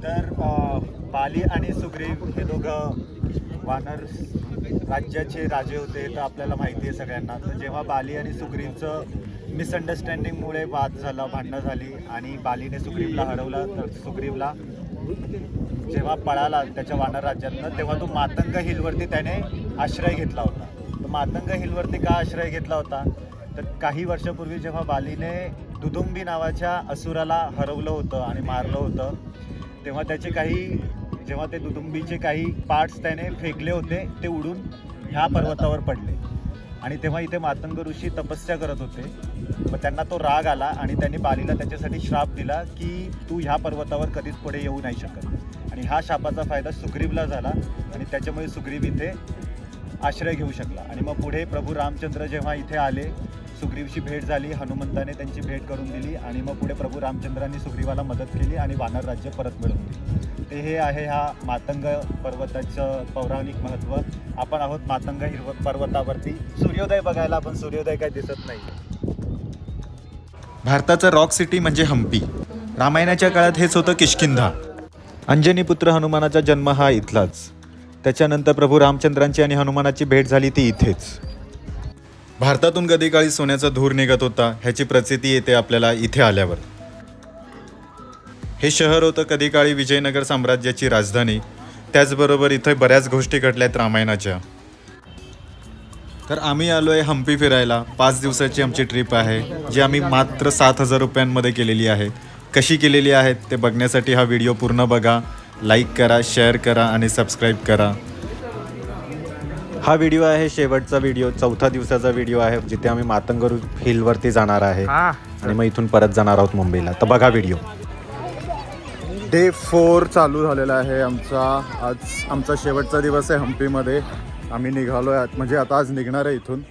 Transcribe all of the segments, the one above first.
तर बाली आणि सुग्रीव हे दोघं वानर राज्याचे राजे होते तर आपल्याला माहिती आहे सगळ्यांना. तर जेव्हा बाली आणि सुग्रीवचं मिसअंडरस्टँडिंगमुळे वाद झाला, भांडणं झाली आणि बालीने सुग्रीवला हरवलं, तर सुग्रीवला जेव्हा पळाला त्याच्या वानर राज्यातनं तेव्हा तो मातंग हिलवरती त्याने आश्रय घेतला होता. तर मातंग हिलवरती का आश्रय घेतला होता, तर काही वर्षापूर्वी जेव्हा बालीने दुदुंबी नावाच्या असुराला हरवलं होतं आणि मारलं होतं, तेव्हा त्याचे जेव्हा ते दुदुंबीचे काही पार्ट्स त्याने फेकले होते ते उडून ह्या पर्वतावर पडले आणि तेव्हा इथे मातंग ऋषी तपस्या करत होते. मग त्यांना तो राग आला आणि त्यांनी बालीला त्याच्यासाठी श्राप दिला की तू ह्या पर्वतावर कधीच पुढे येऊ नाही शकत. आणि हा शापाचा फायदा सुग्रीवला झाला आणि त्याच्यामुळे सुग्रीव इथे आश्रय घेऊ शकला. आणि मग पुढे प्रभू रामचंद्र जेव्हा इथे आले, सुग्रीवची भेट झाली, हनुमंताने त्यांची भेट करून दिली आणि मग पुढे प्रभू रामचंद्रांनी सुग्रीवाला मदत केली आणि वानर राज्य परत मिळवून दिली. ते हे आहे ह्या मातंग पर्वताचं पौराणिक महत्त्व. आपण आहोत मातंग पर्वतावरती सूर्योदय बघायला, पण सूर्योदय काही दिसत नाही. भारताचं रॉक सिटी म्हणजे हम्पी. रामायणाच्या काळात हेच होतं किष्किंधा. अंजनीपुत्र हनुमानाचा जन्म हा इथलाच. त्याच्यानंतर प्रभू रामचंद्रांची आणि हनुमानाची भेट झाली ती इथेच. भारतातून कधी काळी सोन्याचा धूर निघत होता ह्याची प्रचिती येते आपल्याला इथे आल्यावर. हे शहर होतं कधी काळी विजयनगर साम्राज्याची राजधानी. त्याचबरोबर इथे बऱ्याच गोष्टी घडल्यात रामायणाच्या. तर आम्ही आलो आहे हम्पी फिरायला. 5 दिवसाची आमची ट्रिप आहे जी आम्ही मात्र 7,000 रुपयांमध्ये केलेली आहे. कशी केलेली आहेत ते बघण्यासाठी हा व्हिडिओ पूर्ण बघा, लाईक करा, शेअर करा आणि सबस्क्राईब करा. हा व्हिडिओ आहे शेवटचा व्हिडिओ, 4थ्या दिवसाचा व्हिडिओ आहे जिथे आम्ही मातंग हिलवरती जाणार आहे आणि मग इथून परत जाणार आहोत मुंबईला. तर बघा व्हिडिओ. डे 4 चालू झालेला आहे आमचा. आज आमचा शेवटचा दिवस आहे हम्पीमध्ये. आम्ही निघालो आहे, म्हणजे आता आज निघणार आहे इथून,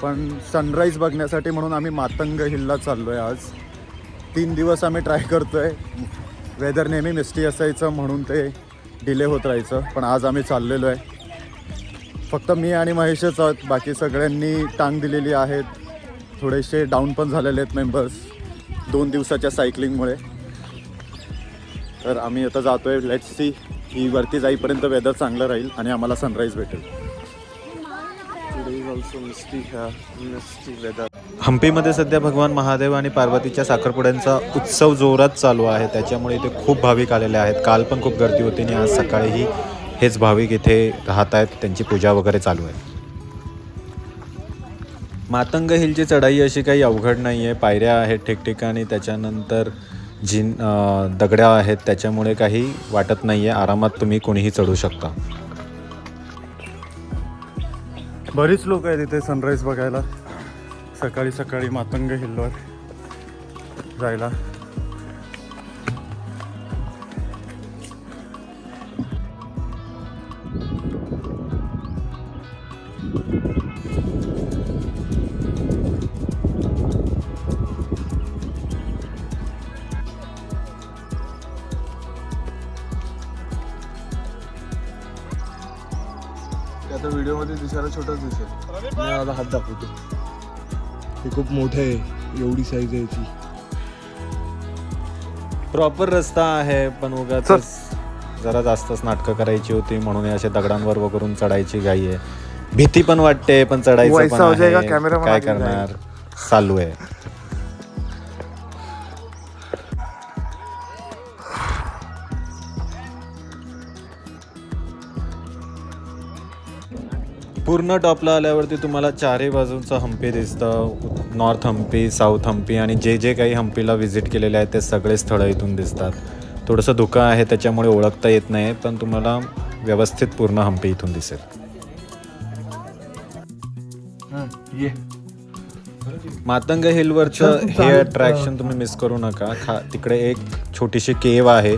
पण सनराईज बघण्यासाठी म्हणून आम्ही मातंग हिलला चाललो आहे आज. 3 दिवस आम्ही ट्राय करतो आहे. वेदर नेहमी मिस्टी असायचं म्हणून ते डिले होत राहायचं, पण आज आम्ही चाललेलो आहे. फक्त मी आणि महेशच आहोत, बाकी सगळ्यांनी टांग दिलेली आहेत. थोडेसे डाऊन पण झालेले आहेत मेंबर्स 2 दिवसाच्या सायकलिंगमुळे. तर आम्ही आता जातो आहे. लेट्स सी की वरती जाईपर्यंत वेदर चांगलं राहील आणि आम्हाला सनराईज भेटेल. हम्पीमध्ये सध्या भगवान महादेव आणि पार्वतीच्या साखरपुड्यांचा उत्सव जोरात चालू आहे. त्याच्यामुळे इथे खूप भाविक आलेले आहेत. काल पण खूप गर्दी होती आणि आज सकाळीही हेच भाविक इथे राहत आहेत. त्यांची पूजा वगैरे चालू आहे. मातंग हिलची चढाई अशी काही अवघड नाही आहे. पायऱ्या आहेत ठिकठिकाणी, त्याच्यानंतर दगड्या आहेत, त्याच्यामुळे काही वाटत नाही आहे. आरामात तुम्ही कोणीही चढू शकता. बरीच लोक आहेत इथे सनराईज बघायला सकाळी सकाळी मातंग हिलवर जायला. आता व्हिडिओमध्ये दिसायला छोटंच दिसेल. मी माझा हात दाखवतो. हे खूप मोठं आहे, एवढी साईज आहे याची. प्रॉपर रस्ता आहे, पण उगाच जरा जास्तच नाटकं करायची होती म्हणून अशा दगडांवर वगैरे चढायची घाई आहे. भीती पण वाटते, पण चढायचं पण आहे. काय करणार, चालू आहे. पूर्ण टॉपला आल्यावरती तुम्हाला चारही बाजूंचं हम्पी दिसतं. नॉर्थ हम्पी, साऊथ हम्पी आणि जे काही हम्पीला व्हिजिट केलेले आहेत ते सगळे स्थळं इथून दिसतात. थोडंसं धुकं आहे त्याच्यामुळे ओळखता येत नाही, पण तुम्हाला व्यवस्थित पूर्ण हम्पी इथून दिसेल. मातंग हिलवरचं हे अट्रॅक्शन तुम्ही मिस करू नका. तिकडे एक छोटीशी केव आहे.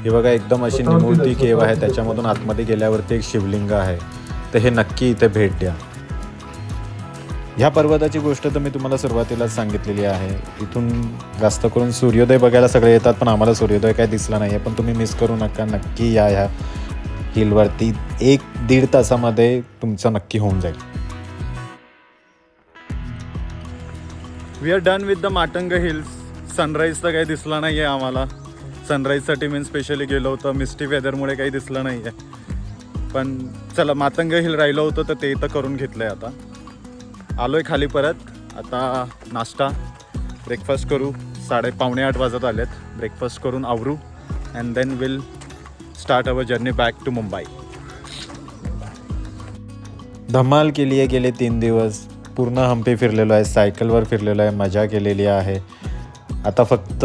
ही बघा, एकदम अशी निमुळती केव आहे. त्याच्यामधून आतमध्ये गेल्यावरती एक शिवलिंग आहे. तर हे नक्की इथे भेट द्या. ह्या पर्वताची गोष्ट तर मी तुम्हाला सुरुवातीलाच सांगितलेली आहे. इथून जास्त करून सूर्योदय बघायला सगळे येतात, पण आम्हाला सूर्योदय काही दिसला नाही आहे. पण तुम्ही मिस करू नका, नक्की या ह्या हिलवरती. 1-1.5 तासामध्ये तुमचं नक्की होऊन जाईल. We are done with the Matang hills. Sunrise तर काही दिसला नाही आहे आम्हाला. सनराईजसाठी मी स्पेशली गेलो होतो. मिस्टी वेदरमुळे काही दिसलं नाही आहे, पण चला मातंग हिल राहिलो होतो तर ते इथं करून घेतलं आहे. आता आलो आहे खाली परत. आता नाश्ता ब्रेकफास्ट करू. 7:45 वाजत आलेत. ब्रेकफास्ट करून आवरू and then will start our journey back to Mumbai. धमाल केली आहे गेले 3 दिवस. पूर्ण हम्पी फिरलेलो आहे, सायकलवर फिरलेलो आहे, मजा केलेली आहे. आता फक्त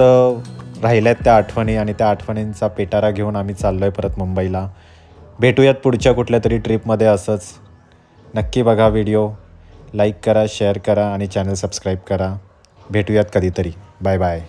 राहिल्यात त्या आठवणी आणि त्या आठवणींचा पेटारा घेऊन आम्ही चाललो आहे परत मुंबईला. भेटूयात पुढच्या कुठल्या तरी ट्रिपमध्ये असंच. नक्की बघा व्हिडिओ, लाईक करा, शेअर करा आणि चॅनल सबस्क्राईब करा. भेटूयात कधीतरी. Bye bye.